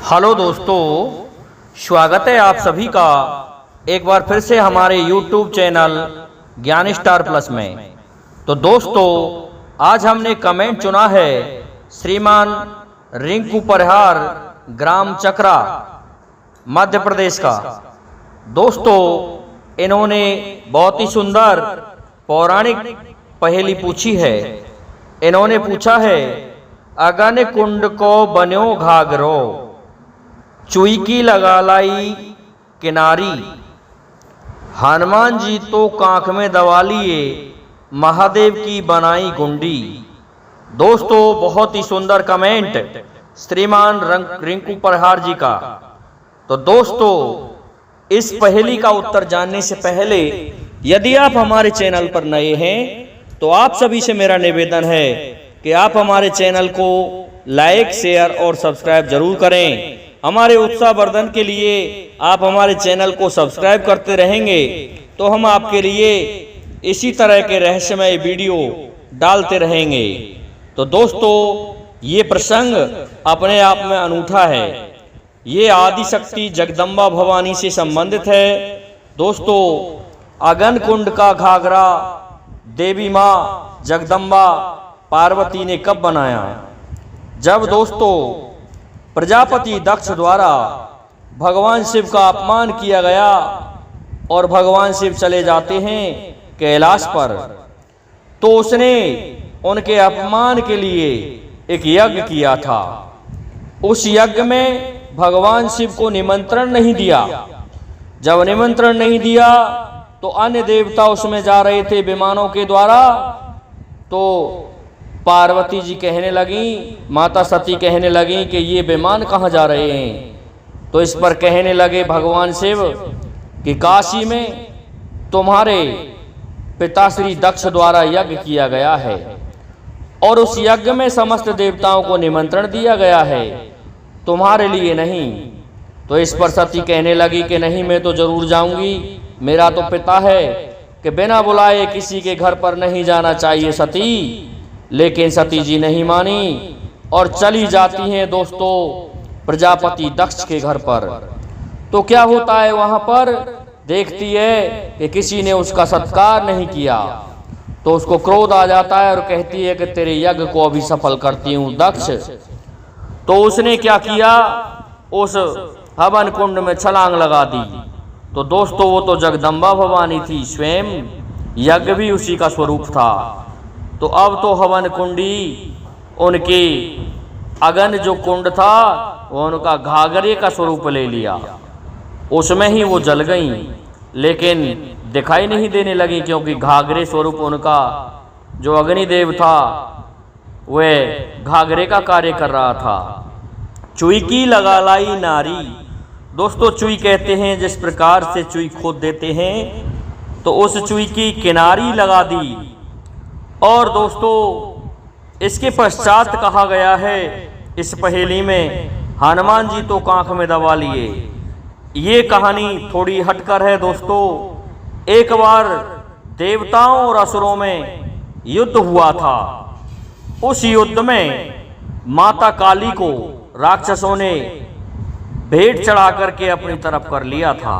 Hello दोस्तों, स्वागत है आप सभी का एक बार फिर से हमारे YouTube चैनल ज्ञान स्टार प्लस में। तो दोस्तों, आज हमने कमेंट चुना है श्रीमान रिंकू परिहार, ग्राम चकरा, मध्य प्रदेश का। दोस्तों, इन्होंने बहुत ही सुंदर पौराणिक पहेली पूछी है। इन्होंने पूछा है, अगन कुंड को बन्यो घाघरो, चुई की लगा लाई किनारी, हनुमान जी तो कांख में दबा लिए, महादेव की बनाई गुंडी। दोस्तों, बहुत ही सुंदर कमेंट श्रीमान रिंकू परिहार जी का। तो दोस्तों, इस पहेली का उत्तर जानने से पहले यदि आप हमारे चैनल पर नए हैं तो आप सभी से मेरा निवेदन है कि आप हमारे चैनल को लाइक, शेयर और सब्सक्राइब जरूर करें। हमारे उत्साहवर्धन के लिए आप हमारे चैनल को सब्सक्राइब करते रहेंगे तो हम आपके लिए इसी तरह के रहस्यमय वीडियो डालते रहेंगे। तो दोस्तों, ये प्रसंग अपने आप में अनूठा है। ये आदि शक्ति जगदम्बा भवानी से संबंधित है। दोस्तों, अगन कुंड का घाघरा देवी माँ जगदम्बा पार्वती ने कब बनाया? जब दोस्तों प्रजापति दक्ष द्वारा भगवान शिव का अपमान किया गया और भगवान शिव चले जाते हैं कैलाश पर, तो उसने उनके अपमान के लिए एक यज्ञ किया था। उस यज्ञ में भगवान शिव को निमंत्रण नहीं दिया। जब निमंत्रण नहीं दिया तो अन्य देवता उसमें जा रहे थे विमानों के द्वारा। तो पार्वती जी कहने लगी, माता सती कहने लगी कि ये विमान कहाँ जा रहे हैं? तो इस पर कहने लगे भगवान शिव कि काशी में तुम्हारे पिताश्री दक्ष द्वारा यज्ञ किया गया है और उस यज्ञ में समस्त देवताओं को निमंत्रण दिया गया है, तुम्हारे लिए नहीं। तो इस पर सती कहने लगी कि नहीं, मैं तो जरूर जाऊंगी, मेरा तो पिता है कि बिना बुलाए किसी के घर पर नहीं जाना चाहिए सती। लेकिन सती जी नहीं मानी और चली जाती हैं दोस्तों प्रजापति दक्ष के घर पर। तो क्या होता है वहां पर? देखती है कि किसी ने उसका सत्कार नहीं किया, तो उसको क्रोध आ जाता है और कहती है कि तेरे यज्ञ को अभी सफल करती हूँ दक्ष। तो उसने क्या किया? उस हवन कुंड में छलांग लगा दी। तो दोस्तों, वो तो जगदम्बा भवानी थी स्वयं, यज्ञ भी उसी का स्वरूप था। तो अब तो हवन कुंडी उनकी अगन जो कुंड था वो उनका घाघरे का स्वरूप ले लिया। उसमें ही वो जल गई, लेकिन दिखाई नहीं देने लगी, क्योंकि घाघरे स्वरूप उनका जो अग्निदेव था वह घाघरे का कार्य कर रहा था। चुई की लगा लाई नारी। दोस्तों, चुई कहते हैं जिस प्रकार से चुई खोद देते हैं, तो उस चुई की किनारी लगा दी। और दोस्तों, इसके पश्चात कहा गया है इस पहेली में, हनुमान जी तो कांख में दबा लिए। ये कहानी थोड़ी हटकर है दोस्तों। एक बार देवताओं और असुरों में युद्ध हुआ था। उस युद्ध में माता काली को राक्षसों ने भेंट चढ़ा करके अपनी तरफ कर लिया था।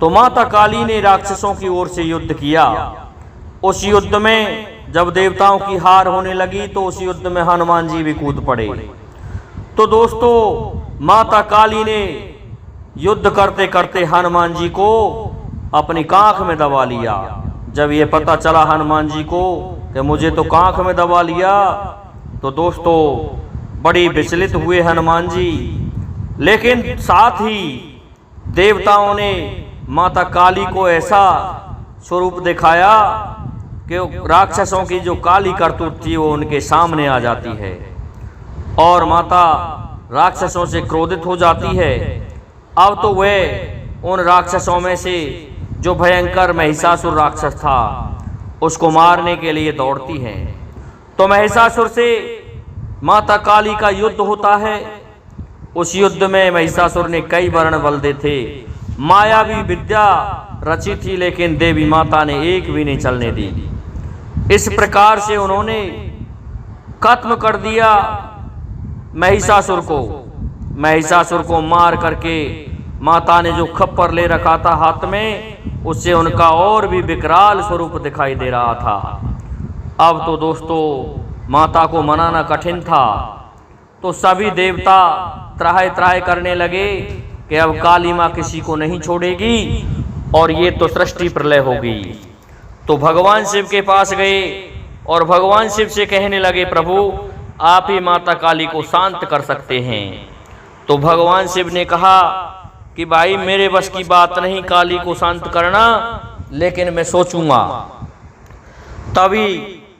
तो माता काली ने राक्षसों की ओर से युद्ध किया। उस युद्ध में जब देवताओं की हार होने लगी तो उस युद्ध में हनुमान जी भी कूद पड़े। तो दोस्तों, माता काली ने युद्ध करते करते हनुमान जी को अपनी कांख में दबा लिया। जब ये पता चला हनुमान जी को कि मुझे तो कांख में दबा लिया, तो दोस्तों बड़ी विचलित हुए हनुमान जी। लेकिन साथ ही देवताओं ने माता काली को ऐसा स्वरूप दिखाया कि राक्षसों की जो काली करतूत थी वो उनके सामने आ जाती है और माता राक्षसों से क्रोधित हो जाती है। अब तो वह उन राक्षसों में से जो भयंकर महिषासुर राक्षस था उसको मारने के लिए दौड़ती है। तो महिषासुर से माता काली का युद्ध होता है। उस युद्ध में महिषासुर ने कई वर्ण बल्दे थे, मायावी विद्या रची थी, लेकिन देवी माता ने एक भी नहीं चलने दी। इस प्रकार से उन्होंने खत्म कर दिया महिषासुर को। महिषासुर को मार करके माता ने जो खप्पर ले रखा था हाथ में, उससे उनका और भी विकराल स्वरूप दिखाई दे रहा था। अब तो दोस्तों माता को मनाना कठिन था, तो सभी देवता त्राहि त्राहि करने लगे कि अब काली माँ किसी को नहीं छोड़ेगी और ये तो सृष्टि प्रलय होगी। तो भगवान शिव के पास गए और भगवान शिव से कहने लगे, प्रभु आप ही माता काली को शांत कर सकते हैं। तो भगवान शिव ने कहा कि भाई मेरे बस की बात नहीं काली को शांत करना, लेकिन मैं सोचूंगा। तभी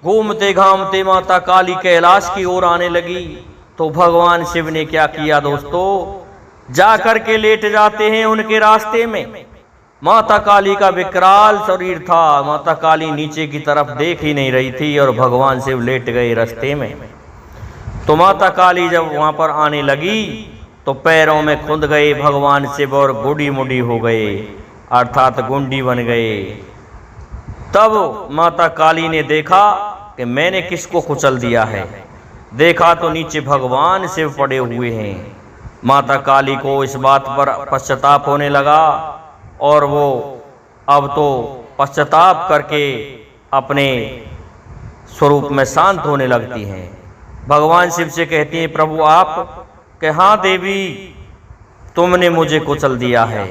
घूमते घामते माता काली कैलाश की ओर आने लगी। तो भगवान शिव ने क्या किया दोस्तों, जा कर के लेट जाते हैं उनके रास्ते में। माता काली का विकराल शरीर था, माता काली नीचे की तरफ देख ही नहीं रही थी और भगवान शिव लेट गए रास्ते में। तो माता काली जब वहां पर आने लगी तो पैरों में खुंद गए भगवान शिव और गुडी मुडी हो गए, अर्थात गुंडी बन गए। तब माता काली ने देखा कि मैंने किसको कुचल दिया है। देखा तो नीचे भगवान शिव पड़े हुए हैं। माता काली को इस बात पर पश्चाताप होने लगा और वो अब तो पश्चाताप करके अपने स्वरूप में शांत होने लगती हैं। भगवान शिव से कहती हैं, प्रभु आप कि हाँ देवी तुमने मुझे कुचल दिया है।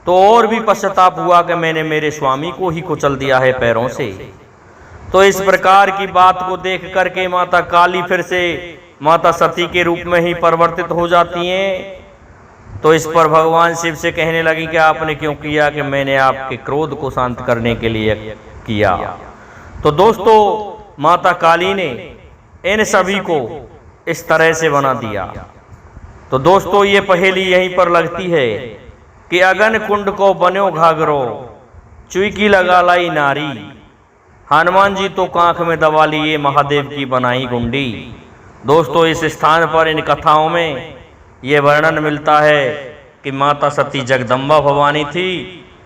तो और भी पश्चाताप हुआ कि मैंने मेरे स्वामी को ही कुचल दिया है पैरों से। तो इस प्रकार की बात को देख करके माता काली फिर से माता सती के रूप में ही परिवर्तित हो जाती हैं। तो इस पर भगवान शिव से कहने लगी कि आपने क्यों किया, कि मैंने आपके क्रोध को शांत करने के लिए किया। तो दोस्तों माता काली ने इन सभी को इस तरह से बना दिया। तो दोस्तों ये पहेली यहीं पर लगती है कि अगन कुंड को बन्यो घाघरो, चुईकी लगा लाई नारी। हनुमान जी तो कांख में दबा लिए, महादेव की बनाई गुंडी। दोस्तों इस स्थान पर इन कथाओं में ये वर्णन मिलता है कि माता सती जगदम्बा भवानी थी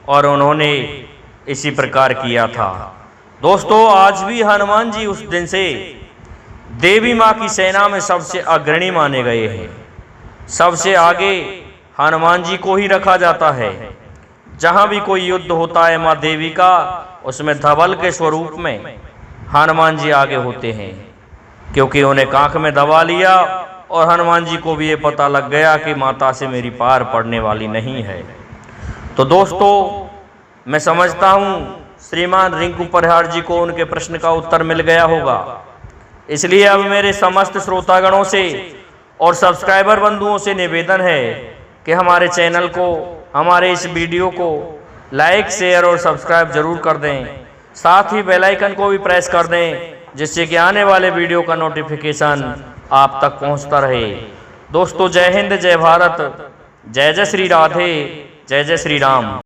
और उन्होंने इसी प्रकार किया था। दोस्तों आज भी हनुमान जी उस दिन से देवी माँ की सेना में सबसे अग्रणी माने गए हैं। सबसे आगे हनुमान जी को ही रखा जाता है। जहाँ भी कोई युद्ध होता है माँ देवी का, उसमें धवल के स्वरूप में हनुमान जी आगे होते हैं, क्योंकि उन्हें कांख में दबा लिया और हनुमान जी को भी ये पता लग गया कि माता से मेरी पार पड़ने वाली नहीं है। तो दोस्तों मैं समझता हूँ श्रीमान रिंकू परिहार जी को उनके प्रश्न का उत्तर मिल गया होगा। इसलिए अब मेरे समस्त श्रोतागणों से और सब्सक्राइबर बंधुओं से निवेदन है कि हमारे चैनल को, हमारे इस वीडियो को लाइक शेयर और सब्सक्राइब जरूर कर दें। साथ ही बेल आइकन को भी प्रेस कर दें, जिससे कि आने वाले वीडियो का नोटिफिकेशन आप तक पहुंचता रहे। दोस्तों जय हिंद, जय भारत, जय जय श्री राधे, जय जय श्री राम।